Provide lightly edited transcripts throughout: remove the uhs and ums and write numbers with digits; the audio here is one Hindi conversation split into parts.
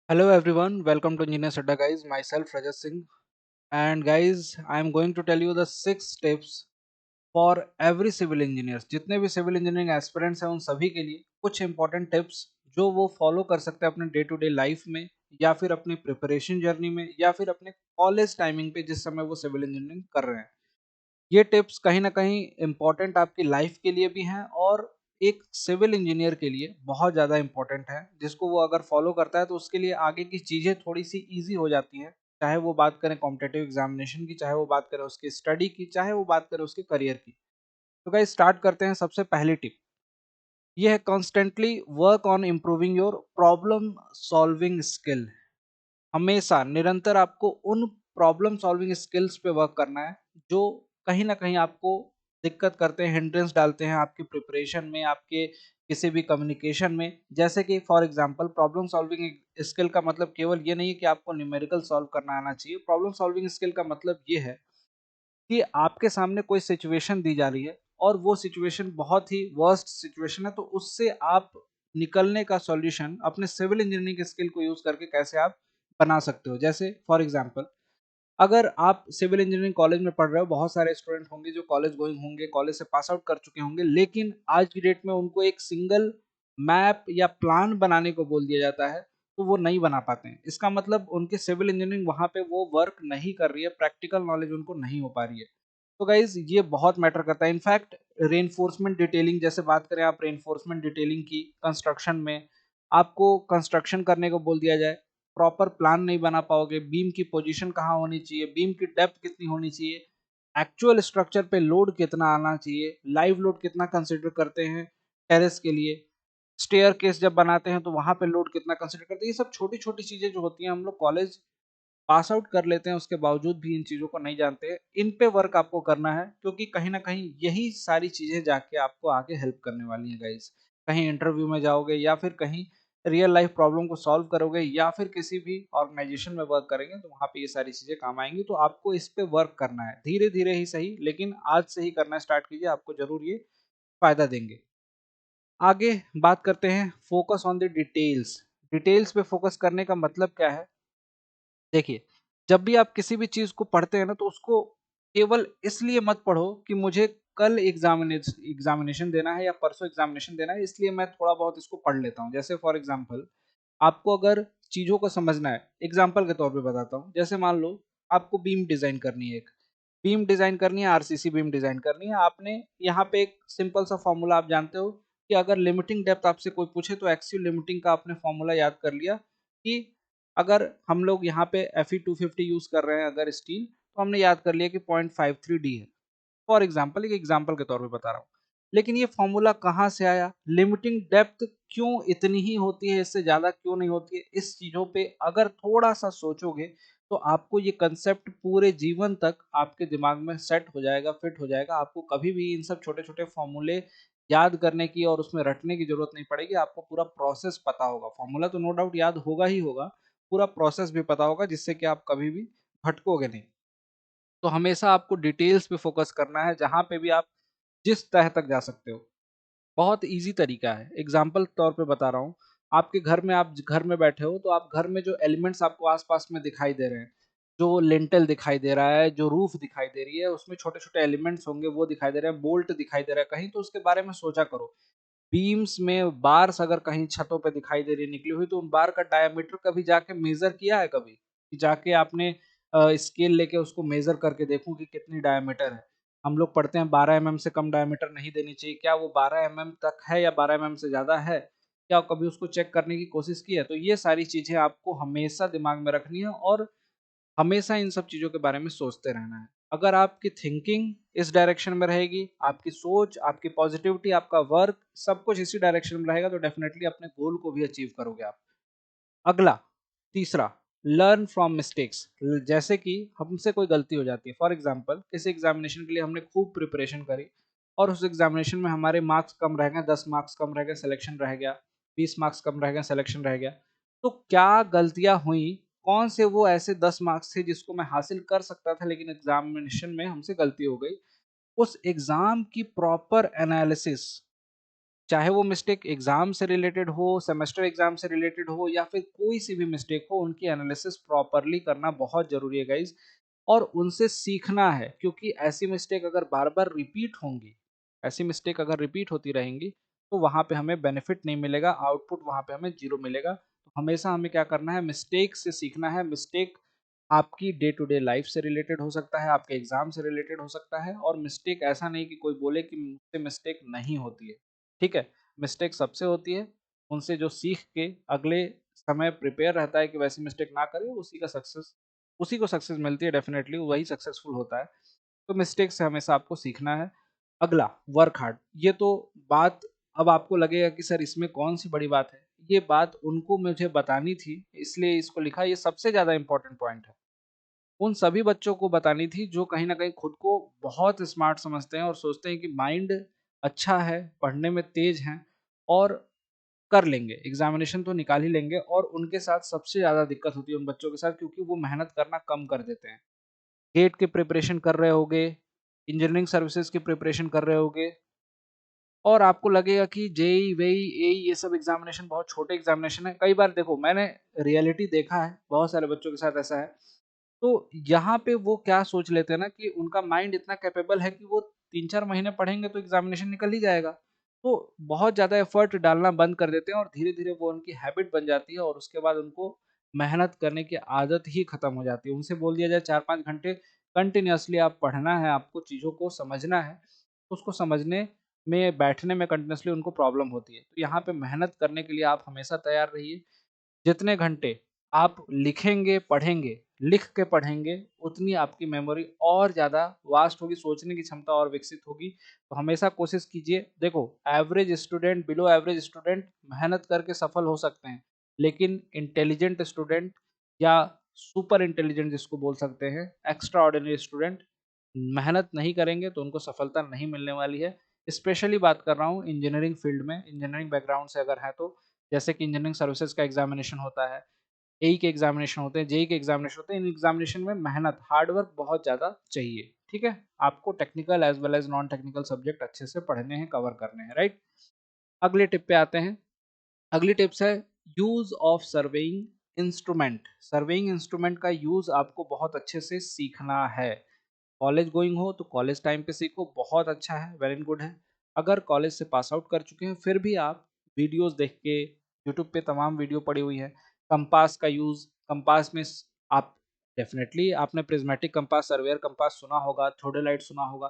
Hello everyone, welcome to Engineer Adda guys. Myself Rajat Singh, and guys, I am going to tell you the 6 tips for every civil engineers. जितने भी सिविल इंजीनियरिंग एस्पिरेंट्स हैं उन सभी के लिए कुछ इंपॉर्टेंट टिप्स जो वो फॉलो कर सकते हैं अपने डे टू डे लाइफ में या फिर अपनी प्रिपरेशन जर्नी में या फिर अपने कॉलेज टाइमिंग पे जिस समय वो सिविल इंजीनियरिंग कर रहे हैं। ये टिप्स कहीं न कहीं इम्पोर्टेंट आपकी लाइफ के लिए भी हैं और एक सिविल इंजीनियर के लिए बहुत ज़्यादा इम्पोर्टेंट है, जिसको वो अगर फॉलो करता है तो उसके लिए आगे की चीज़ें थोड़ी-सी ईज़ी हो जाती हैं। चाहे वो बात करें कॉम्पिटिटिव एग्ज़ामिनेशन की, चाहे वो बात करें उसकी स्टडी की, चाहे वो बात करें उसके करियर की। तो गाइस स्टार्ट करते हैं सबसे पहली टिप। ये है constantly work on improving your problem solving skill. हमेशा निरंतर आपको उन प्रॉब्लम सॉल्विंग स्किल्स पे वर्क करना है जो कहीं ना कहीं आपको दिक्कत करते हैं, हिंड्रेंस डालते हैं आपकी प्रिपरेशन में, आपके किसी भी कम्युनिकेशन में। जैसे कि for example problem solving skill का मतलब केवल ये नहीं है कि आपको न्यूमेरिकल सॉल्व करना आना चाहिए। प्रॉब्लम सॉल्विंग स्किल का मतलब ये है कि आपके सामने कोई सिचुएशन दी जा रही है और वो सिचुएशन बहुत ही वर्स्ट सिचुएशन है, तो उससे आप निकलने का सॉल्यूशन अपने सिविल इंजीनियरिंग के स्किल को यूज करके कैसे आप बना सकते हो। जैसे फॉर एग्जांपल, अगर आप सिविल इंजीनियरिंग कॉलेज में पढ़ रहे हो, बहुत सारे स्टूडेंट होंगे जो कॉलेज गोइंग होंगे, कॉलेज से पास आउट कर चुके होंगे, लेकिन आज की डेट में उनको एक सिंगल मैप या प्लान बनाने को बोल दिया जाता है तो वो नहीं बना पाते हैं। इसका मतलब उनके सिविल इंजीनियरिंग वहां पे वो वर्क नहीं कर रही है, प्रैक्टिकल नॉलेज उनको नहीं हो पा रही है। तो गाइज ये बहुत मैटर करता है। इनफैक्ट रेनफोर्समेंट डिटेलिंग, जैसे बात करें आप रेनफोर्समेंट डिटेलिंग की कंस्ट्रक्शन में, आपको कंस्ट्रक्शन करने को बोल दिया जाए, प्रॉपर प्लान नहीं बना पाओगे। बीम की पोजीशन कहाँ होनी चाहिए, बीम की डेप्थ कितनी होनी चाहिए, एक्चुअल स्ट्रक्चर पे लोड कितना आना चाहिए, लाइव लोड कितना कंसिडर करते हैं टेरेस के लिए, स्टेयर केस जब बनाते हैं तो वहां पे लोड कितना कंसिडर करते हैं। ये सब छोटी छोटी चीजें जो होती हैं हम लोग कॉलेज पास आउट कर लेते हैं, उसके बावजूद भी इन चीज़ों को नहीं जानते हैं। इन पे वर्क आपको करना है क्योंकि कहीं न कहीं यही सारी चीज़ें जाके आपको आगे हेल्प करने वाली हैं गाइज़। कहीं इंटरव्यू में जाओगे या फिर कहीं रियल लाइफ़ प्रॉब्लम को सॉल्व करोगे या फिर किसी भी ऑर्गनाइज़ेशन में वर्क करेंगे तो वहाँ पे ये सारी चीज़ें काम आएँगी। तो आपको इस पे वर्क करना है। धीरे-धीरे ही सही, लेकिन आज से ही करना स्टार्ट कीजिए, आपको ज़रूर ये फ़ायदा देंगे। आगे बात करते हैं focus on the details. Details पे फोकस करने का मतलब क्या है? देखिए, जब भी आप किसी भी चीज़ को पढ़ते हैं ना तो उसको केवल इसलिए मत पढ़ो कि मुझे कल एग्ज़ामिनेशन देना है या परसों एग्ज़ामिनेशन देना है, इसलिए मैं थोड़ा बहुत इसको पढ़ लेता हूँ। जैसे फॉर एग्ज़ाम्पल, आपको अगर चीज़ों को समझना है, एग्ज़ाम्पल के तौर पे बताता हूँ। जैसे मान लो आपको बीम डिज़ाइन करनी है, एक बीम डिज़ाइन करनी है, आरसीसी बीम डिज़ाइन करनी है। आपने यहाँ पे एक सिंपल सा फ़ॉर्मूला आप जानते हो कि अगर लिमिटिंग डेप्थ आपसे कोई पूछे तो एक्सियल लिमिटिंग का आपने फ़ॉर्मूला याद कर लिया कि अगर हम लोग यहाँ पे Fe 250 यूज़ कर रहे हैं अगर स्टील, तो हमने याद कर लिया कि 0.53 डी है। फॉर एग्जाम्पल, एक एग्जाम्पल के तौर पे बता रहा हूँ। लेकिन ये फॉर्मूला कहाँ से आया, लिमिटिंग डेप्थ क्यों इतनी ही होती है, इससे ज़्यादा क्यों नहीं होती है, इस चीज़ों पे अगर थोड़ा सा सोचोगे तो आपको ये कंसेप्ट पूरे जीवन तक आपके दिमाग में सेट हो जाएगा, फिट हो जाएगा। आपको कभी भी इन सब छोटे छोटे फॉर्मूले याद करने की और उसमें रटने की जरूरत नहीं पड़ेगी। आपको पूरा प्रोसेस पता होगा। फॉर्मूला तो नो डाउट याद होगा ही होगा, पूरा प्रोसेस भी पता होगा, जिससे कि आप कभी भी भटकोगे नहीं। तो हमेशा आपको डिटेल्स पे फोकस करना है, जहाँ पे भी आप जिस तह तक जा सकते हो। बहुत ईज़ी तरीका है, एग्ज़ाम्पल के तौर पे बता रहा हूँ। आपके घर में, आप घर में बैठे हो, तो आप घर में जो एलिमेंट्स आपको आस-पास में दिखाई दे रहे हैं, जो लिंटेल दिखाई दे रहा है, जो रूफ़ दिखाई दे रही है, उसमें छोटे-छोटे एलिमेंट्स होंगे, वो दिखाई दे रहे हैं, बोल्ट दिखाई दे रहा है कहीं, तो उसके बारे में सोचा करो। बीम्स में बार्स अगर कहीं छतों पे दिखाई दे रही है निकली हुई, तो उन बार का डायमीटर कभी जाके मेज़र किया है कभी? कि जाके आपने स्केल लेके उसको मेज़र करके देखूँ कि कितनी डायमीटर है। हम लोग पढ़ते हैं 12 एमएम से कम डायमीटर नहीं देनी चाहिए। क्या वो 12 एमएम तक है या 12 एमएम से ज़्यादा है? क्या कभी उसको चेक करने की कोशिश की है? तो ये सारी चीज़ें आपको हमेशा दिमाग में रखनी है और हमेशा इन सब चीज़ों के बारे में सोचते रहना है। अगर आपकी थिंकिंग इस डायरेक्शन में रहेगी, आपकी सोच, आपकी पॉजिटिविटी, आपका वर्क, सब कुछ इसी डायरेक्शन में रहेगा, तो डेफिनिटली अपने गोल को भी अचीव करोगे आप। अगला, तीसरा, लर्न फ्रॉम मिस्टेक्स। जैसे कि हमसे कोई गलती हो जाती है, फॉर एग्जांपल किसी एग्जामिनेशन के लिए हमने खूब प्रिपरेशन करी और उस एग्जामिनेशन में हमारे मार्क्स कम रह गए, 10 मार्क्स कम रह गए, सिलेक्शन रह गया, 20 मार्क्स कम रह गए, सिलेक्शन रह गया। तो क्या गलतियां हुई, कौन से वो ऐसे 10 मार्क्स थे जिसको मैं हासिल कर सकता था लेकिन एग्जामिनेशन में हमसे गलती हो गई। उस एग्जाम की प्रॉपर एनालिसिस चाहे वो मिस्टेक एग्जाम से रिलेटेड हो, सेमेस्टर एग्जाम से रिलेटेड हो, या फिर कोई सी भी मिस्टेक हो, उनकी एनालिसिस प्रॉपरली करना बहुत जरूरी है गाइज। और उनसे सीखना है, क्योंकि ऐसी मिस्टेक अगर बार बार रिपीट होंगी, ऐसी मिस्टेक अगर रिपीट होती रहेंगी, तो वहां पे हमें बेनिफिट नहीं मिलेगा, आउटपुट वहां पे हमें जीरो मिलेगा। तो हमेशा हमें क्या करना है, मिस्टेक से सीखना है। मिस्टेक आपकी डे टू डे लाइफ से रिलेटेड हो सकता है, आपके एग्जाम से रिलेटेड हो सकता है, और मिस्टेक ऐसा नहीं कि कोई बोले कि मुझसे मिस्टेक नहीं होती है। ठीक है, मिस्टेक सबसे होती है, उनसे जो सीख के अगले समय प्रिपेयर रहता है कि वैसी मिस्टेक ना करे, उसी को सक्सेस मिलती है, डेफिनेटली वही सक्सेसफुल होता है। तो मिस्टेक से हमेशा आपको सीखना है। अगला, वर्क हार्ड। ये तो बात, अब आपको लगेगा कि सर इसमें कौन सी बड़ी बात है, ये बात उनको मुझे बतानी थी, इसलिए इसको लिखा। ये सबसे ज्यादा इंपॉर्टेंट पॉइंट है, उन सभी बच्चों को बतानी थी जो कहीं ना कहीं खुद को बहुत स्मार्ट समझते हैं और सोचते हैं कि माइंड अच्छा है, पढ़ने में तेज हैं, और कर लेंगे, एग्जामिनेशन तो निकाल ही लेंगे। और उनके साथ सबसे ज़्यादा दिक्कत होती है उन बच्चों के साथ, क्योंकि वो मेहनत करना कम कर देते हैं। गेट की प्रिपरेशन कर रहे होगे, इंजीनियरिंग सर्विसेज की प्रिपरेशन कर रहे होगे, और आपको लगेगा कि जेई वेई एई ये सब एग्जामिनेशन बहुत छोटे एग्जामिनेशन है। कई बार देखो, मैंने रियलिटी देखा है, बहुत सारे बच्चों के साथ ऐसा है। तो यहाँ पे वो क्या सोच लेते हैं ना, कि उनका माइंड इतना कैपेबल है कि वो 3-4 महीने पढ़ेंगे तो एग्जामिनेशन निकल ही जाएगा। तो बहुत ज़्यादा एफर्ट डालना बंद कर देते हैं, और धीरे धीरे वो उनकी हैबिट बन जाती है, और उसके बाद उनको मेहनत करने की आदत ही खत्म हो जाती है। उनसे बोल दिया जाए 4-5 घंटे कंटिन्यूअसली आप पढ़ना है, आपको चीज़ों को समझना है, तो उसको समझने में, बैठने में कंटिन्यूअसली उनको प्रॉब्लम होती है। तो यहाँ पे मेहनत करने के लिए आप हमेशा तैयार रहिए। जितने घंटे आप लिखेंगे, पढ़ेंगे, लिख के पढ़ेंगे, उतनी आपकी मेमोरी और ज़्यादा वास्ट होगी, सोचने की क्षमता और विकसित होगी। तो हमेशा कोशिश कीजिए। देखो, average student, below average student मेहनत करके सफल हो सकते हैं, लेकिन इंटेलिजेंट स्टूडेंट, या सुपर इंटेलिजेंट जिसको बोल सकते हैं, एक्स्ट्रा ऑर्डिनरी स्टूडेंट, मेहनत नहीं करेंगे तो उनको सफलता नहीं मिलने वाली है। स्पेशली बात कर रहा हूँ इंजीनियरिंग फील्ड में, इंजीनियरिंग बैकग्राउंड से अगर है तो। जैसे कि इंजीनियरिंग सर्विसेज का एग्जामिनेशन होता है, एई के एग्जामिनेशन होते हैं, जेई के एग्जामिनेशन होते हैं, इन एग्जामिनेशन में मेहनत, हार्डवर्क बहुत ज़्यादा चाहिए। ठीक है, आपको technical as well as non technical subject अच्छे से पढ़ने हैं, कवर करने हैं, राइट। अगले टिप पे आते हैं। अगली टिप्स है use of surveying instrument. Surveying instrument का यूज आपको बहुत अच्छे से सीखना है। कॉलेज गोइंग हो तो कॉलेज टाइम पे सीखो, बहुत अच्छा है, वेरी गुड है। अगर कॉलेज से पास आउट कर चुके हैं, फिर भी आप वीडियोस देख के, यूट्यूब पे तमाम वीडियो पड़ी हुई है। कंपास का यूज़, कंपास में आप डेफिनेटली आपने प्रिज्मेटिक कंपास, सर्वेयर कंपास सुना होगा, थोडेलाइट सुना होगा।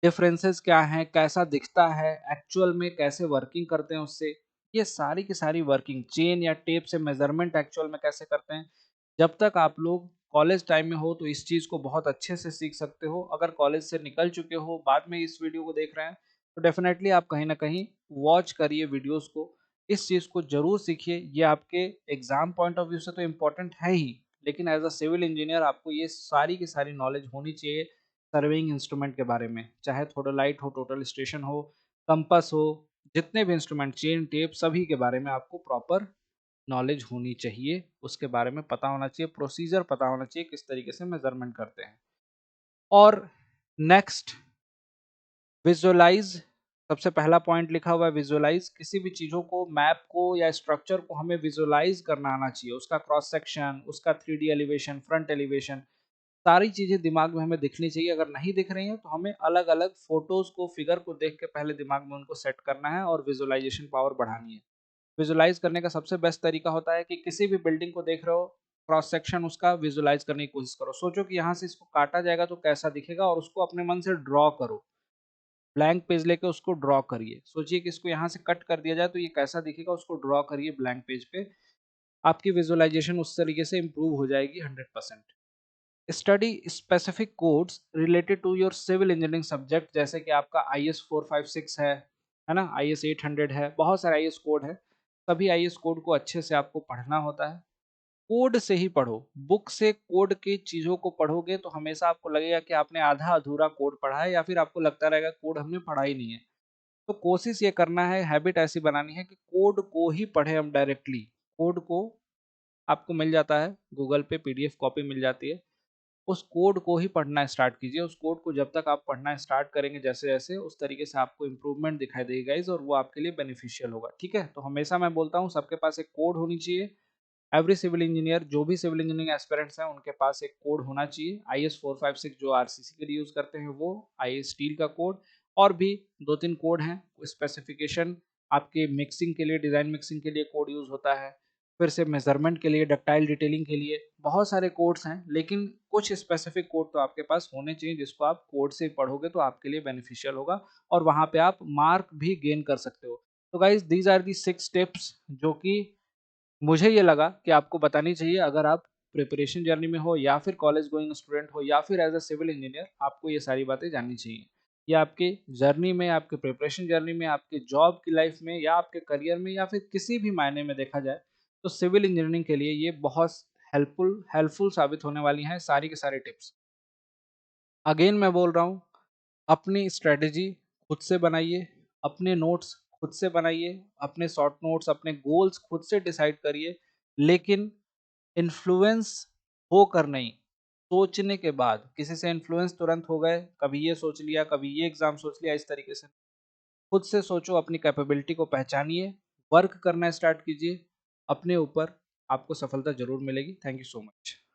डिफरेंसेस क्या हैं, कैसा दिखता है, एक्चुअल में कैसे वर्किंग करते हैं उससे, ये सारी की सारी वर्किंग, चेन या टेप से मेजरमेंट एक्चुअल में कैसे करते हैं, जब तक आप लोग कॉलेज टाइम में हो तो इस चीज़ को बहुत अच्छे से सीख सकते हो। अगर कॉलेज से निकल चुके हो, बाद में इस वीडियो को देख रहे हैं, तो डेफिनेटली आप कहीं ना कहीं वॉच करिए वीडियोस को, इस चीज़ को जरूर सीखिए। ये आपके एग्जाम पॉइंट ऑफ व्यू से तो इम्पोर्टेंट है ही, लेकिन एज अ सिविल इंजीनियर आपको ये सारी की सारी नॉलेज होनी चाहिए सर्वेइंग इंस्ट्रूमेंट के बारे में। चाहे थोड़ा हो, टोटल स्टेशन हो, कंपास हो, जितने भी इंस्ट्रूमेंट, चेन, टेप, सभी के बारे में आपको प्रॉपर नॉलेज होनी चाहिए। उसके बारे में पता होना चाहिए, प्रोसीजर पता होना चाहिए, किस तरीके से मेजरमेंट करते हैं। और नेक्स्ट, विजुअलाइज। सबसे पहला पॉइंट लिखा हुआ है विजुअलाइज। किसी भी चीज़ों को, मैप को या स्ट्रक्चर को हमें विजुअलाइज करना आना चाहिए। उसका क्रॉस सेक्शन, उसका 3D एलिवेशन, फ्रंट एलिवेशन, सारी चीज़ें दिमाग में हमें दिखनी चाहिए। अगर नहीं दिख रही हैं तो हमें अलग अलग फोटोज को, फिगर को देख के पहले दिमाग में उनको सेट करना है और विजुअलाइजेशन पावर बढ़ानी है। विजुअलाइज करने का सबसे बेस्ट तरीका होता है कि किसी भी बिल्डिंग को देख रहे हो, क्रॉस सेक्शन उसका विजुअलाइज करने की कोशिश करो। सोचो कि यहाँ से इसको काटा जाएगा तो कैसा दिखेगा, और उसको अपने मन से ड्रॉ करो। ब्लैंक पेज लेके उसको ड्रॉ करिए। सोचिए कि इसको यहाँ से कट कर दिया जाए तो ये कैसा दिखेगा, उसको ड्रॉ करिए ब्लैंक पेज पे। आपकी विजुअलाइजेशन उस तरीके से इंप्रूव हो जाएगी 100%। Study specific codes related to your civil engineering subject, जैसे कि आपका IS 456 है ना, IS 800 है, बहुत सारे IS कोड है। सभी IS कोड को अच्छे से आपको पढ़ना होता है। कोड से ही पढ़ो, बुक से कोड की चीज़ों को पढ़ोगे तो हमेशा आपको लगेगा कि आपने आधा अधूरा कोड पढ़ा है, या फिर आपको लगता रहेगा कोड हमने पढ़ा ही नहीं है। तो कोशिश ये करना है, हैबिट ऐसी बनानी है कि कोड को ही पढ़े हम डायरेक्टली। कोड को आपको मिल जाता है गूगल पे, PDF कॉपी मिल जाती है। उस कोड को ही पढ़ना स्टार्ट कीजिए। उस कोड को जब तक आप पढ़ना स्टार्ट करेंगे जैसे-जैसे, उस तरीके से आपको इम्प्रूवमेंट दिखाई देगी गाइज़, और वो आपके लिए बेनिफिशियल होगा, ठीक है? तो हमेशा मैं बोलता हूँ सबके पास एक कोड होनी चाहिए। एवरी सिविल इंजीनियर, जो भी सिविल इंजीनियरिंग एस्पिरेंट्स हैं, उनके पास एक कोड होना चाहिए। IS 456 जो आरसीसी के लिए यूज़ करते हैं वो, IS स्टील का कोड, और भी 2-3 कोड हैं। स्पेसिफिकेशन आपके मिक्सिंग के लिए, डिज़ाइन मिक्सिंग के लिए कोड यूज़ होता है। फिर से मेज़रमेंट के लिए, डक्टाइल डिटेलिंग के लिए बहुत सारे कोड्स हैं, लेकिन कुछ स्पेसिफिक कोड तो आपके पास होने चाहिए जिसको आप कोड से पढ़ोगे तो आपके लिए बेनिफिशियल होगा, और वहाँ पे आप मार्क भी गेन कर सकते हो। तो guys these are the 6 steps जो कि मुझे ये लगा कि आपको बतानी चाहिए अगर आप प्रिपरेशन जर्नी में हो, या फिर कॉलेज गोइंग स्टूडेंट हो, या फिर एज अ सिविल इंजीनियर, आपको ये सारी बातें जाननी चाहिए। ये आपके जर्नी में, आपके प्रिपरेशन जर्नी में, आपके जॉब की लाइफ में, या आपके करियर में, या फिर किसी भी मायने में देखा जाए तो सिविल इंजीनियरिंग के लिए ये बहुत हेल्पफुल साबित होने वाली हैं सारी के सारे टिप्स। अगेन मैं बोल रहा हूँ, अपनी स्ट्रेटजी खुद से बनाइए, अपने नोट्स खुद से बनाइए, अपने शॉर्ट नोट्स, अपने गोल्स खुद से डिसाइड करिए, लेकिन इन्फ्लुएंस होकर नहीं, सोचने के बाद। किसी से इन्फ्लुएंस तुरंत हो गए, कभी ये सोच लिया, कभी ये एग्जाम सोच लिया, इस तरीके से खुद से सोचो, अपनी कैपेबिलिटी को पहचानिए, वर्क करना स्टार्ट कीजिए अपने ऊपर, आपको सफलता जरूर मिलेगी। Thank you so much.